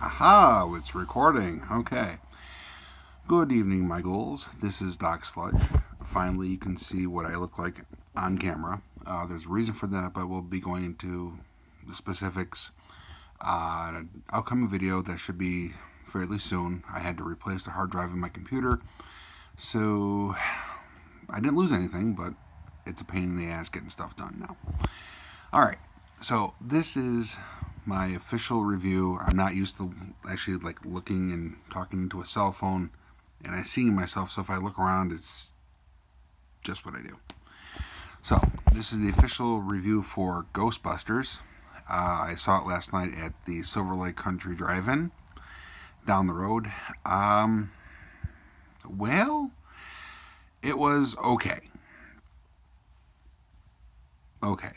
Aha, it's recording. Okay. Good evening, my ghouls. This is Doc Sludge. Finally, you can see what I look like on camera. There's a reason for that, but we'll be going into the specifics on an upcoming video that should be fairly soon. I had to replace the hard drive in my computer, so I didn't lose anything, but it's a pain in the ass getting stuff done now. Alright, so this is my official review. I'm not used to actually looking and talking into a cell phone and I see myself, so if I look around, it's just what I do. So this is the official review for Ghostbusters. I saw it last night at the Silver Lake Country Drive-In down the road. Well, it was okay. Okay.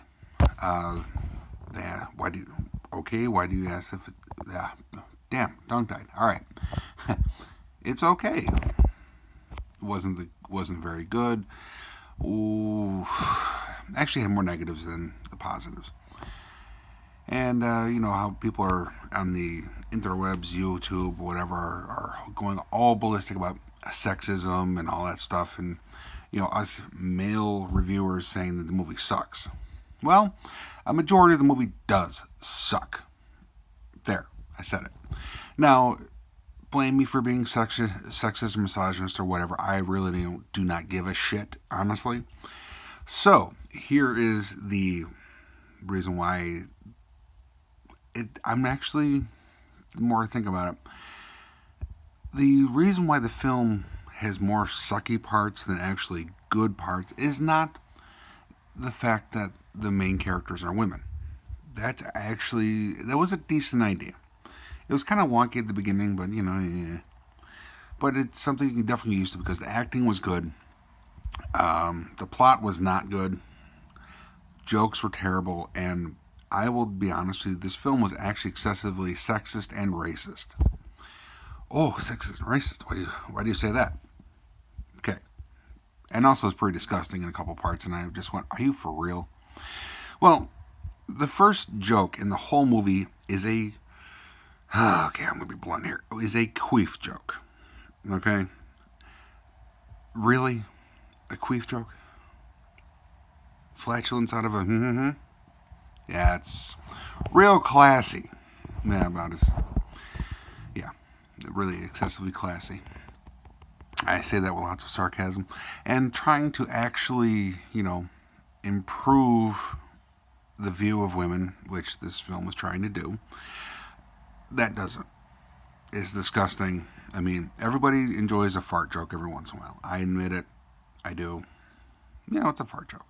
Yeah. Why do you ask if? Yeah. Damn. Tongue tied. All right. It's okay. Wasn't very good. Ooh. Actually, had more negatives than the positives. And you know how people are on the interwebs, YouTube, whatever, are going all ballistic about sexism and all that stuff, and you know us male reviewers saying that the movie sucks. Well, a majority of the movie does suck. There, I said it. Now, blame me for being sexist or misogynist or whatever. I really do not give a shit, honestly. So, here is the reason why I'm actually, the more I think about it, the reason why the film has more sucky parts than actually good parts is not the fact that the main characters are women. That was a decent idea. It was kind of wonky at the beginning, but you know, yeah. But it's something you can definitely get used to because the acting was good. The plot was not good. Jokes were terrible, and I will be honest with you, this film was actually excessively sexist and racist. Oh, sexist and racist. Why do you say that? Okay. And also it's pretty disgusting in a couple parts, and I just went, are you for real? Well, the first joke in the whole movie is okay, I'm going to be blunt here, is a queef joke. Okay? Really? A queef joke? Flatulence out of a Yeah, it's real classy. Yeah, about as, yeah, really excessively classy. I say that with lots of sarcasm. And trying to actually, you know, improve the view of women, which this film was trying to do, that doesn't. It's disgusting. I mean, everybody enjoys a fart joke every once in a while. I admit it. I do. You know, it's a fart joke.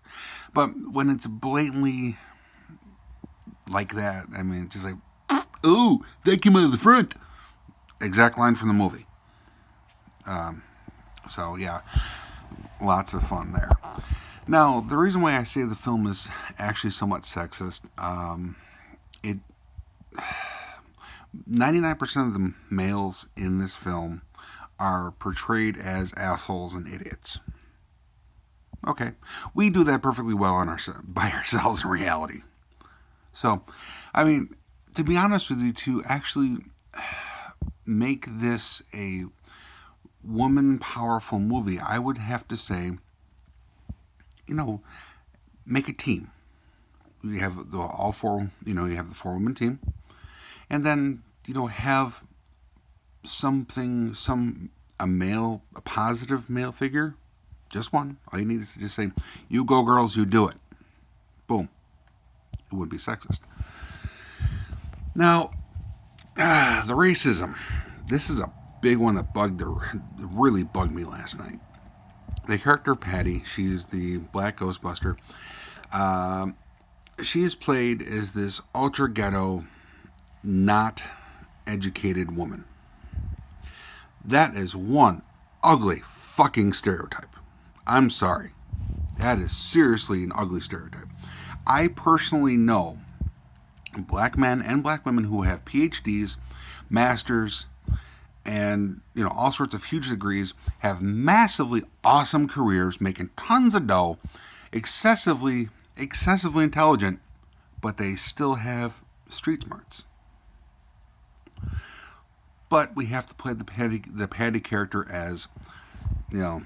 But when it's blatantly like that, I mean, it's just like, ooh, that came out of the front. Exact line from the movie. So, yeah, lots of fun there. Now, the reason why I say the film is actually somewhat sexist, it 99% of the males in this film are portrayed as assholes and idiots. Okay, we do that perfectly well by ourselves in reality. So, I mean, to be honest with you, to actually make this a woman powerful movie, I would have to say, you know, make a team. You have all four, you know, you have the 4-woman team, and then, you know, have a positive male figure, just one. All you need is to just say, you go girls, you do it. Boom. It would be sexist. Now, the racism. This is a big one that really bugged me last night. The character Patty, she's the Black Ghostbuster. She is played as this ultra ghetto, not educated woman. That is one ugly fucking stereotype. I'm sorry. That is seriously an ugly stereotype. I personally know black men and black women who have PhDs, masters, and you know all sorts of huge degrees, have massively awesome careers, making tons of dough, excessively intelligent, but they still have street smarts. but we have to play the Patty character as, you know,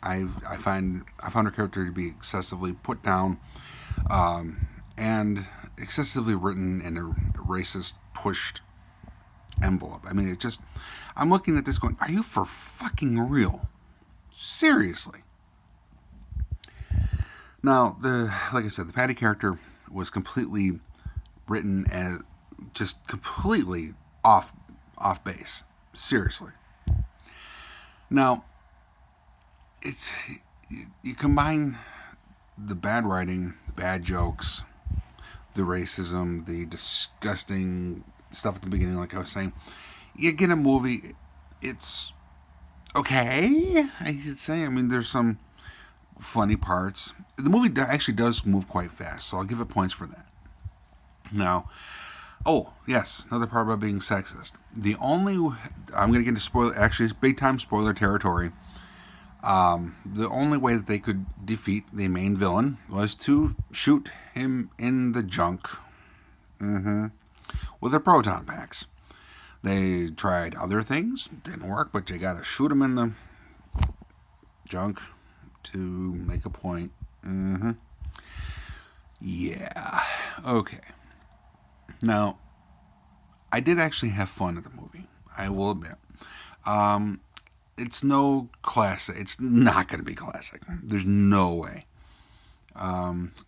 I found her character to be excessively put down, and excessively written in a racist pushed envelope. I mean, it just, I'm looking at this going, are you for fucking real? Seriously. Now, like I said, the Patty character was completely written as just completely off base. Seriously. Now, it's, you combine the bad writing, bad jokes, the racism, the disgusting stuff at the beginning, like I was saying. You get a movie, it's okay, I should say. I mean, there's some funny parts. The movie actually does move quite fast, so I'll give it points for that. Now, oh, yes, another part about being sexist. I'm going to get into spoiler, actually, it's big time spoiler territory. The only way that they could defeat the main villain was to shoot him in the junk. With their proton packs. They tried other things, didn't work, but you gotta shoot him in the junk to make a point. Yeah. Okay. Now, I did actually have fun at the movie, I will admit. It's no classic. It's not going to be classic. There's no way.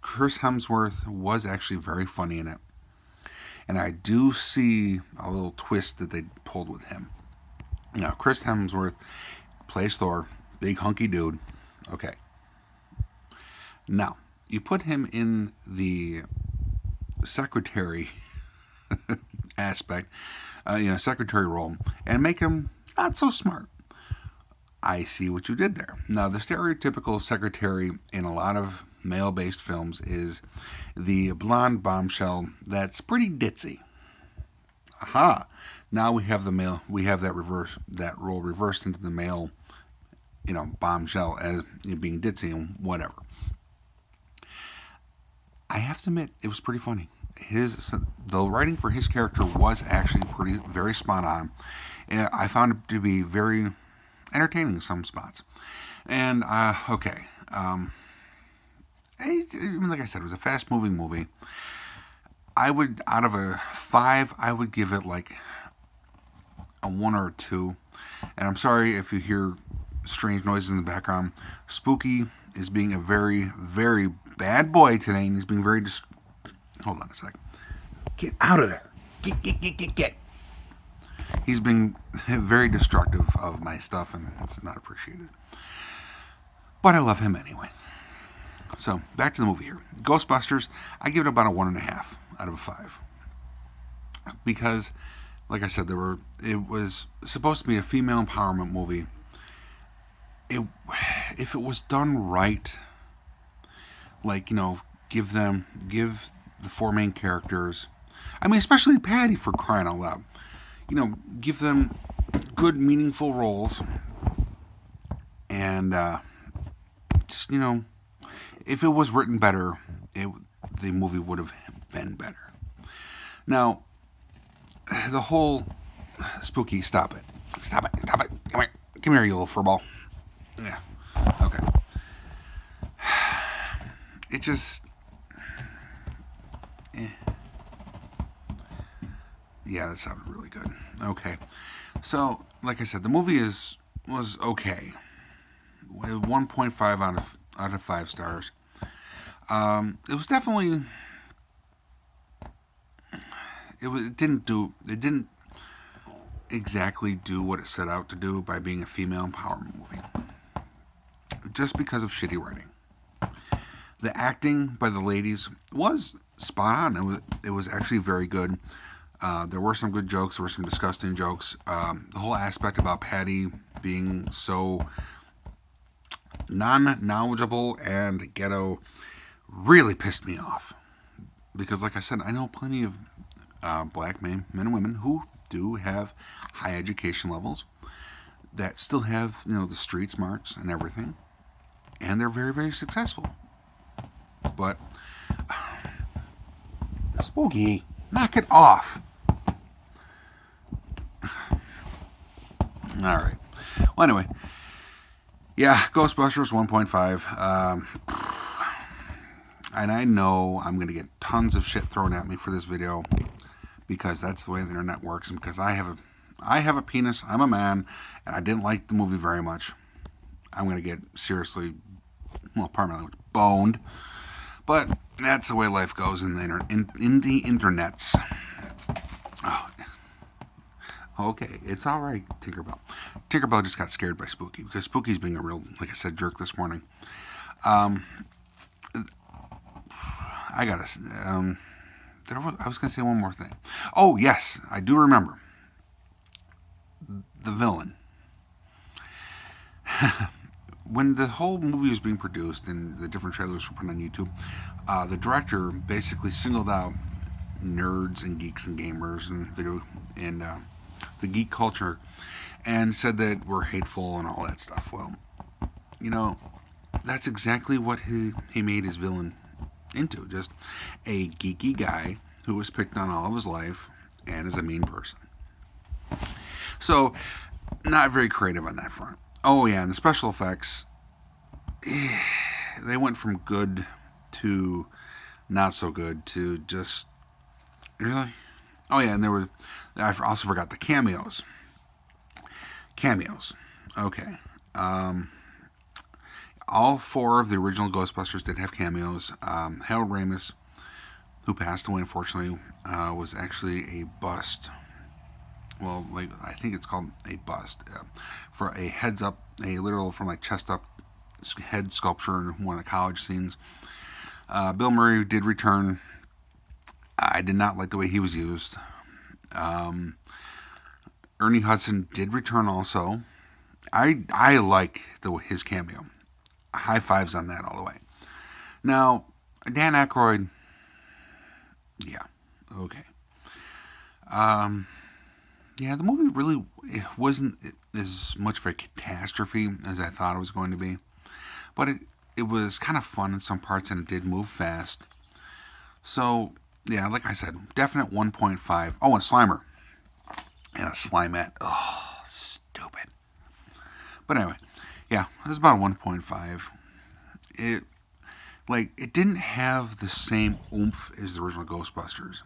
Chris Hemsworth was actually very funny in it. And I do see a little twist that they pulled with him. Now, Chris Hemsworth plays Thor, big hunky dude. Okay. Now, you put him in the secretary aspect, secretary role, and make him not so smart. I see what you did there. Now, the stereotypical secretary in a lot of male-based films is the blonde bombshell that's pretty ditzy. Aha! Now we have the male. We have that role reversed into the male, bombshell as being ditzy and whatever. I have to admit, it was pretty funny. The writing for his character was actually very spot on. I found it to be very entertaining in some spots. And, okay. Like I said, it was a fast-moving movie. Out of a 5, I would give it like a 1 or a 2. And I'm sorry if you hear strange noises in the background. Spooky is being a very, very bad boy today, and he's being very... Hold on a sec. Get out of there. Get. He's been very destructive of my stuff, and it's not appreciated. But I love him anyway. So, back to the movie here. Ghostbusters, I give it about a 1.5 out of a 5. Because, like I said, it was supposed to be a female empowerment movie. If it was done right, like, give the 4 main characters, I mean, especially Patty, for crying out loud, give them good, meaningful roles, and just, if it was written better, the movie would have been better. Now, the whole spooky, stop it, come here, you little furball. Yeah, okay. It just, yeah, that sounded really good. Okay, so like I said, the movie was okay. 1.5 out of 5 stars. It was definitely. It didn't exactly do what it set out to do by being a female empowerment movie. Just because of shitty writing. The acting by the ladies was spot on. It was actually very good. There were some good jokes. There were some disgusting jokes. The whole aspect about Patty being so non-knowledgeable and ghetto really pissed me off. Because, like I said, I know plenty of black men and women who do have high education levels that still have, the street smarts and everything. And they're very, very successful. But, Spooky, knock it off. All right. Well, anyway, yeah, Ghostbusters 1.5. And I know I'm going to get tons of shit thrown at me for this video because that's the way the internet works, and because I have a penis, I'm a man, and I didn't like the movie very much. I'm going to get seriously, well, pardon my language, boned. But that's the way life goes in the internets. Oh. Okay, it's all right, Tinkerbell. Tinkerbell just got scared by Spooky because Spooky's being a real, like I said, jerk this morning. I was going to say one more thing. Oh, yes, I do remember. The villain. When the whole movie was being produced and the different trailers were put on YouTube, the director basically singled out nerds and geeks and gamers and video and the geek culture and said that we're hateful and all that stuff. Well, you know, that's exactly what he made his villain into. Just a geeky guy who was picked on all of his life and is a mean person. So, not very creative on that front. Oh yeah, and the special effects, they went from good to not so good to just, really? Oh yeah, and I also forgot the cameos. Okay. All four of the original Ghostbusters did have cameos. Harold Ramis, who passed away unfortunately, was actually a bust. Well, like I think it's called a bust for a heads up, a literal from like chest up head sculpture in one of the college scenes. Bill Murray did return. I did not like the way he was used. Ernie Hudson did return also. I like his cameo. High fives on that all the way. Now, Dan Aykroyd, yeah, okay. Yeah, the movie really wasn't as much of a catastrophe as I thought it was going to be. But it was kind of fun in some parts, and it did move fast. So, yeah, like I said, definite 1.5. Oh, and Slimer. Yeah, Slimette. Oh, stupid. But anyway, yeah, it was about 1.5. It didn't have the same oomph as the original Ghostbusters.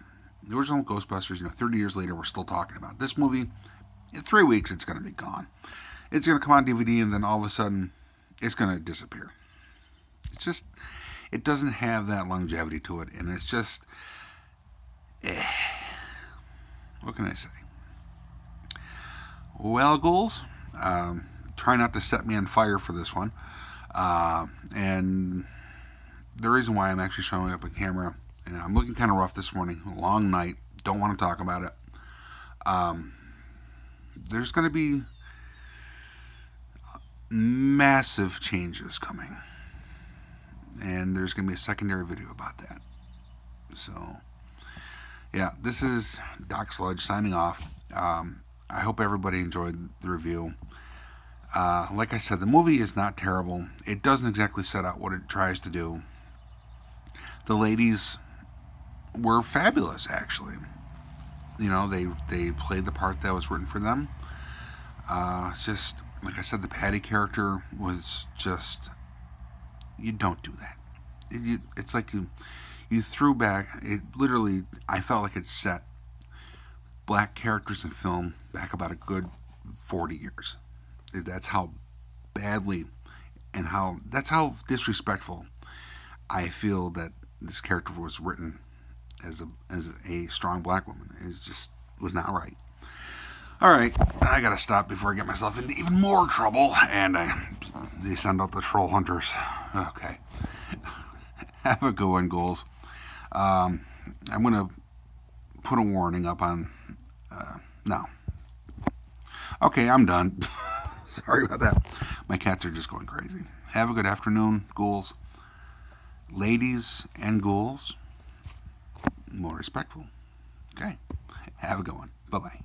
The original Ghostbusters, 30 years later, we're still talking about it. This movie, in 3 weeks, it's going to be gone. It's going to come on DVD, and then all of a sudden, it's going to disappear. It's just, it doesn't have that longevity to it, and it's just, what can I say? Well, ghouls, try not to set me on fire for this one. And the reason why I'm actually showing up on camera, and I'm looking kind of rough this morning, long night, don't want to talk about it. There's going to be massive changes coming, and there's going to be a secondary video about that. So, yeah, this is Doc Sludge signing off. I hope everybody enjoyed the review. Like I said, the movie is not terrible. It doesn't exactly set out what it tries to do. The ladies were fabulous, actually. They played the part that was written for them. It's just, like I said, the Patty character was just, you don't do that. It's like you threw back, it literally, I felt like it set black characters in film back about a good 40 years. That's how badly and that's how disrespectful I feel that this character was written as a strong black woman. It just was not right. All right, I gotta stop before I get myself into even more trouble, and they send out the troll hunters. Okay, have a good one, ghouls. I'm gonna put a warning up on. No. Okay, I'm done. Sorry about that. My cats are just going crazy. Have a good afternoon, ghouls. Ladies and ghouls, more respectful. Okay, have a good one. Bye-bye.